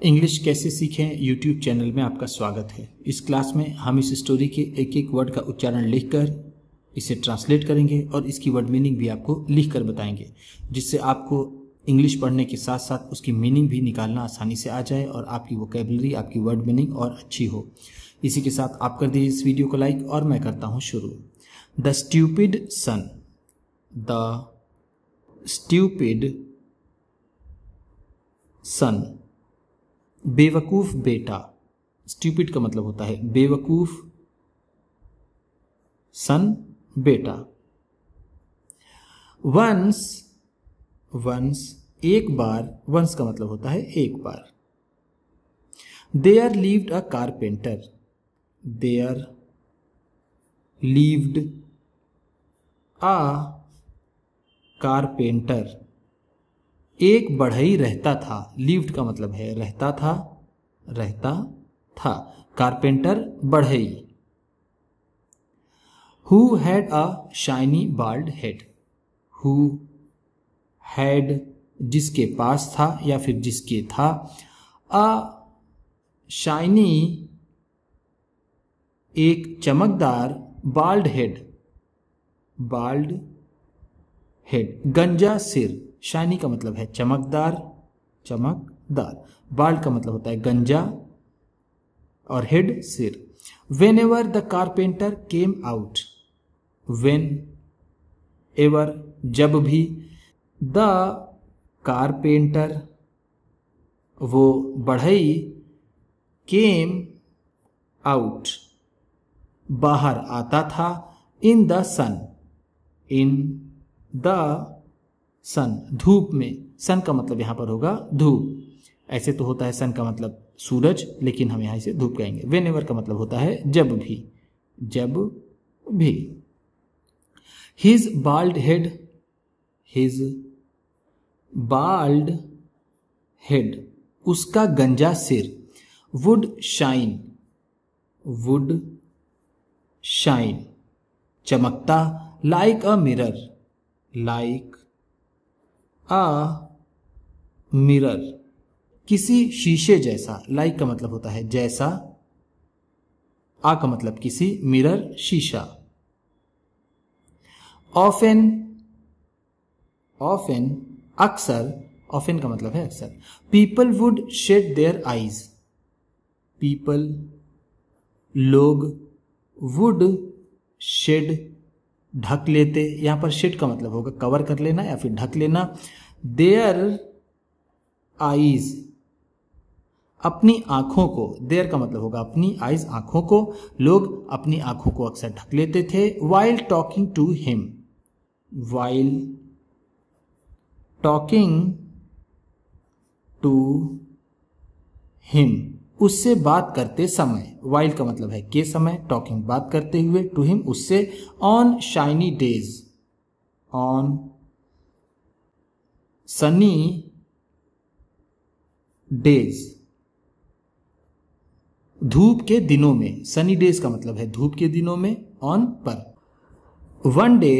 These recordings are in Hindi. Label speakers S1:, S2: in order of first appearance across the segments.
S1: इंग्लिश कैसे सीखें यूट्यूब चैनल में आपका स्वागत है। इस क्लास में हम इस स्टोरी के एक एक वर्ड का उच्चारण लिखकर इसे ट्रांसलेट करेंगे और इसकी वर्ड मीनिंग भी आपको लिखकर बताएंगे, जिससे आपको इंग्लिश पढ़ने के साथ साथ उसकी मीनिंग भी निकालना आसानी से आ जाए और आपकी वोकैबुलरी, आपकी वर्ड मीनिंग और अच्छी हो। इसी के साथ आप कर दीजिए इस वीडियो को लाइक और मैं करता हूँ शुरू। The stupid son. The stupid son, बेवकूफ बेटा। स्ट्यूपिड का मतलब होता है बेवकूफ, सन बेटा। वंस, वंस एक बार, वंस का मतलब होता है एक बार। There lived a carpenter. There lived a carpenter, एक बढ़ई रहता था। लिव्ड का मतलब है रहता था, रहता था। कारपेंटर बढ़ई। Who had a shiny bald head. Who had जिसके पास था या फिर जिसके था, अ शाइनी एक चमकदार, बाल्ड हेड, बाल्ड हेड गंजा सिर। शाइनी का मतलब है चमकदार, चमकदार। बाल्ड का मतलब होता है गंजा और हेड सिर। When ever the carpenter came out. When ever जब भी, द कारपेंटर वो बढ़ई, केम आउट बाहर आता था, in the sun, in the सन धूप में। सन का मतलब यहां पर होगा धूप। ऐसे तो होता है सन का मतलब सूरज, लेकिन हम यहां इसे धूप कहेंगे। वेन एवर का मतलब होता है जब भी, जब भी। His bald head, his bald head उसका गंजा सिर, वुड शाइन, वुड शाइन चमकता, like a mirror, like a mirror किसी शीशे जैसा। लाइक का मतलब होता है जैसा, आ का मतलब किसी, मिरर शीशा। ऑफेन, ऑफेन अक्सर, ऑफेन का मतलब है अक्सर। People would shade their eyes. People लोग, वुड शेड ढक लेते। यहां पर शेड का मतलब होगा कवर कर लेना या फिर ढक लेना। देयर आईज अपनी आंखों को, देयर का मतलब होगा अपनी, आईज आंखों को। लोग अपनी आंखों को अक्सर ढक लेते थे। While talking to him, while talking to him उससे बात करते समय। वाइल का मतलब है के समय, टॉकिंग बात करते हुए, टू हिम उससे। On shiny days, on Sunny days धूप के दिनों में। सनी डेज का मतलब है धूप के दिनों में, ऑन पर। वन डे,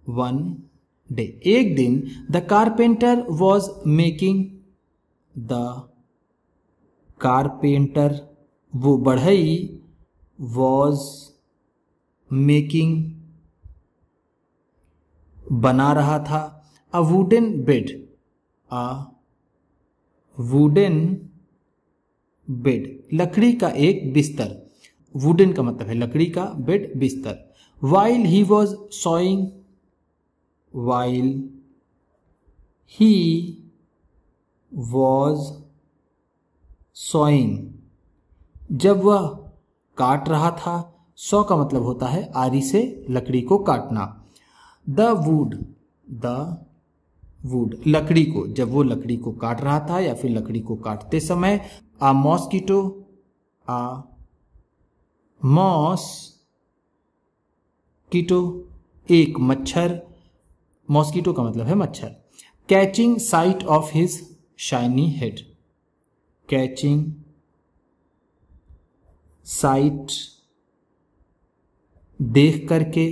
S1: वन डे एक दिन, the carpenter was making, the carpenter वो बढ़ई, वॉज मेकिंग बना रहा था, a wooden bed, a wooden bed लकड़ी का एक बिस्तर। वुडन का मतलब है लकड़ी का, बेड बिस्तर। While he was sawing, while he was sawing जब वह काट रहा था। सॉ का मतलब होता है आरी से लकड़ी को काटना। द वुड, द वुड लकड़ी को, जब वो लकड़ी को काट रहा था या फिर लकड़ी को काटते समय। आ मॉस्किटो, आ मॉस्किटो एक मच्छर। मॉस्किटो का मतलब है मच्छर। Catching site of his shiny head, catching site देख करके,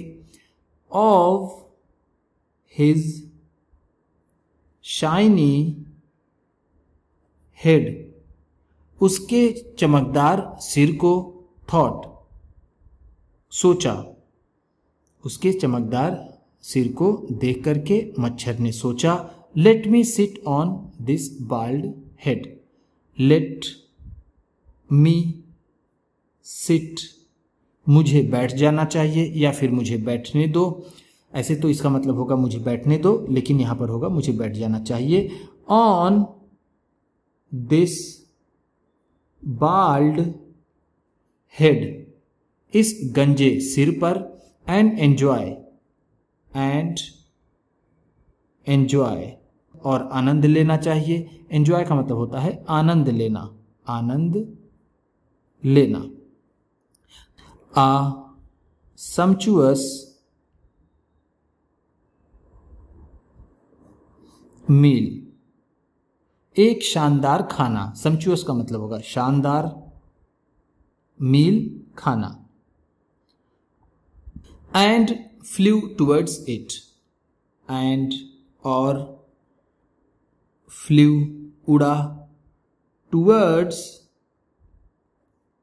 S1: ऑफ हिज शाइनी हेड उसके चमकदार सिर को, थॉट, सोचा। उसके चमकदार सिर को देख करके मच्छर ने सोचा, let me sit on this bald head. Let me sit, मुझे बैठ जाना चाहिए या फिर मुझे बैठने दो। ऐसे तो इसका मतलब होगा मुझे बैठने दो, लेकिन यहां पर होगा मुझे बैठ जाना चाहिए। ऑन दिस बाल्ड हेड, इस गंजे सिर पर। एंड एंजॉय, और आनंद लेना चाहिए। एंजॉय का मतलब होता है आनंद लेना, आनंद लेना। आ sumptuous मील, एक शानदार खाना। sumptuous का मतलब होगा शानदार, मील खाना। And flu towards it, and और फ्लू उड़ा, टुवर्ड्स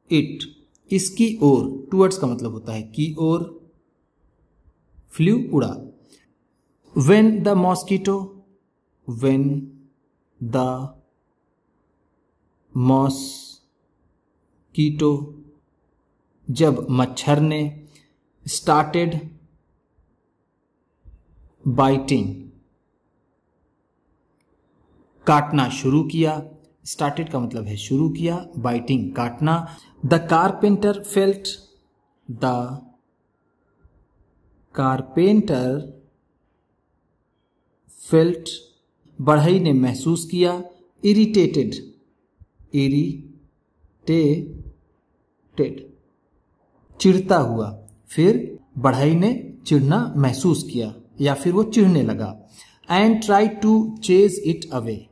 S1: इट इसकी ओर। टुवर्ड्स का मतलब होता है की ओर, फ्लू उड़ा। When the mosquito, when the mosquito, जब मच्छर ने, स्टार्टेड बाइटिंग, काटना शुरू किया। स्टार्टेड का मतलब है शुरू किया, बाइटिंग काटना। The carpenter felt, the carpenter felt, बढ़ई ने महसूस किया। इरिटेटेड, इरिटेटेड, चिढ़ता हुआ। फिर बढ़ई ने चिढ़ना महसूस किया या फिर वो चिढ़ने लगा। And try to chase it away,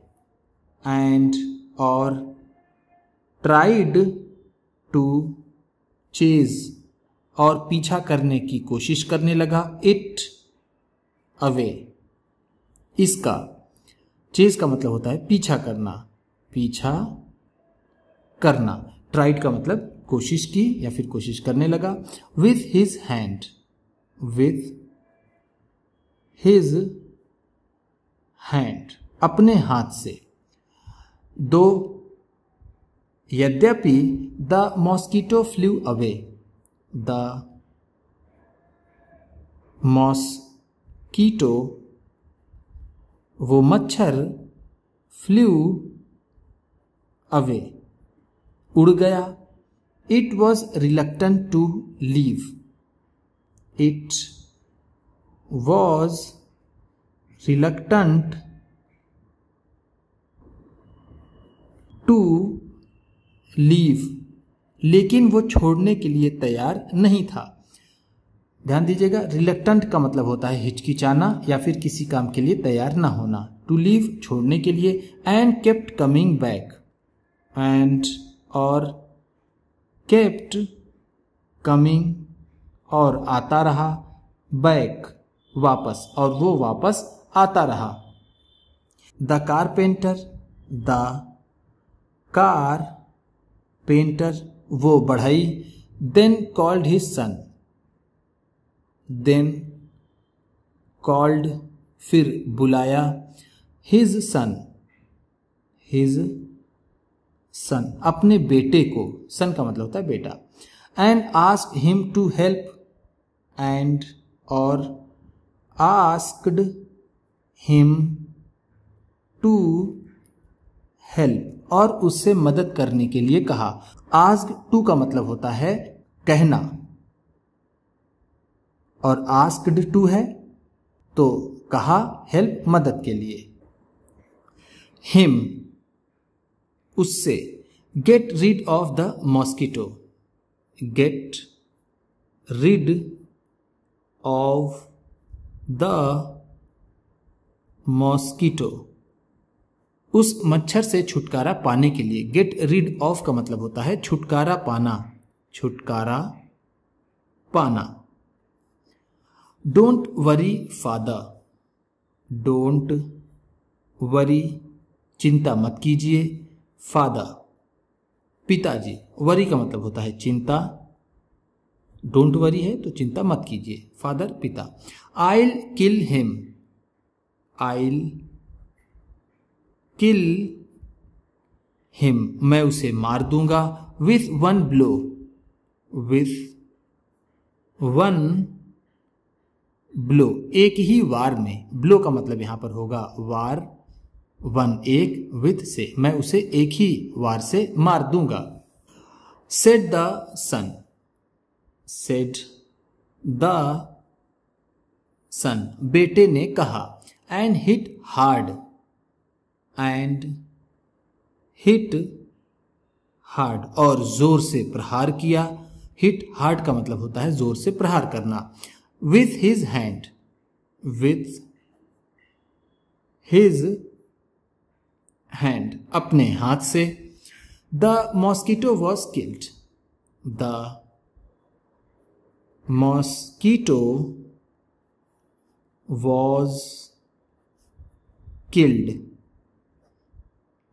S1: and और ट्राइड टू चेज, और पीछा करने की कोशिश करने लगा। इट अवे, इसका। चेज का मतलब होता है पीछा करना, पीछा करना। ट्राइड का मतलब कोशिश की या फिर कोशिश करने लगा। With his hand, with his hand, अपने हाथ से। दो यद्यपि the mosquito flew away, the mosquito, वो मच्छर, फ्लू अवे, उड़ गया। It was reluctant to leave, it was reluctant to leave, लेकिन वो छोड़ने के लिए तैयार नहीं था। ध्यान दीजिएगा, रिलक्टेंट का मतलब होता है हिचकिचाना या फिर किसी काम के लिए तैयार ना होना। टू लीव, छोड़ने के लिए। And kept coming back, and और केप्ट कमिंग, और आता रहा। बैक, वापस, और वो वापस आता रहा। The carpenter, the car painter, वो बढ़ई। Then called his son, then called, फिर बुलाया। हिज सन, हिज सन, अपने बेटे को। सन का मतलब होता है बेटा। And asked him to help, and और आस्क्ड हिम टू हेल्प, और उससे मदद करने के लिए कहा। आस्क टू का मतलब होता है कहना, और आस्क्ड टू है तो कहा हेल्प, मदद के लिए। हिम, उससे। Get rid of the mosquito, get rid of the mosquito, उस मच्छर से छुटकारा पाने के लिए। गेट रिड ऑफ का मतलब होता है छुटकारा पाना, छुटकारा पाना। Don't worry father, don't worry, चिंता मत कीजिए। फादर, पिताजी, वरी का मतलब होता है चिंता, डोंट वरी है तो चिंता मत कीजिए, फादर पिता। आइल किल हिम, आइल किल हिम, मैं उसे मार दूंगा, with one blow, with one blow, एक ही वार में, ब्लो का मतलब यहां पर होगा वार, वन एक, विथ से, मैं उसे एक ही वार से मार दूंगा। Said the son, said the son, बेटे ने कहा, and hit hard, and hit hard, और जोर से प्रहार किया, हिट हार्ड का मतलब होता है जोर से प्रहार करना। With his hand, with his hand, अपने हाथ से। The mosquito was killed, the mosquito was killed,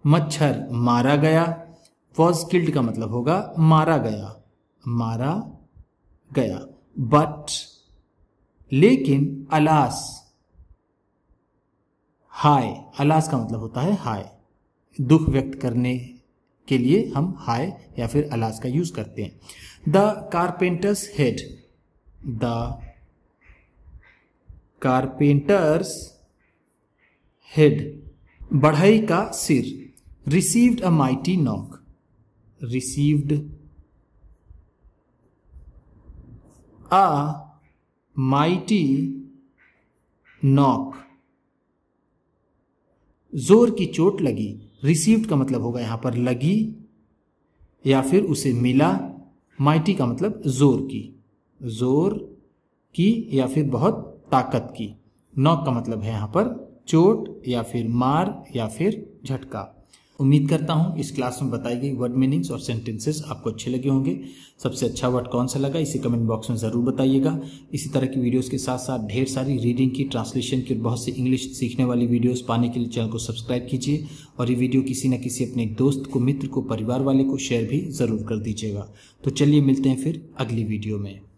S1: मच्छर मारा गया, वॉज किल्ड का मतलब होगा मारा गया, मारा गया। बट लेकिन, अलास, हाय, अलास का मतलब होता है हाय, दुख व्यक्त करने के लिए हम हाय या फिर अलास का यूज करते हैं। The carpenters head, the carpenters head, बढ़ई का सिर। Received a mighty knock, received a mighty knock, जोर की चोट लगी। रिसीव्ड का मतलब होगा यहां पर लगी या फिर उसे मिला, माइटी का मतलब जोर की, जोर की या फिर बहुत ताकत की। नॉक का मतलब है यहां पर चोट या फिर मार या फिर झटका। उम्मीद करता हूं इस क्लास में बताई गई वर्ड मीनिंग्स और सेंटेंसेस आपको अच्छे लगे होंगे। सबसे अच्छा वर्ड कौन सा लगा इसे कमेंट बॉक्स में ज़रूर बताइएगा। इसी तरह की वीडियोस के साथ साथ ढेर सारी रीडिंग की, ट्रांसलेशन की और बहुत सी इंग्लिश सीखने वाली वीडियोस पाने के लिए चैनल को सब्सक्राइब कीजिए और ये वीडियो किसी न किसी अपने दोस्त को, मित्र को, परिवार वाले को शेयर भी ज़रूर कर दीजिएगा। तो चलिए मिलते हैं फिर अगली वीडियो में।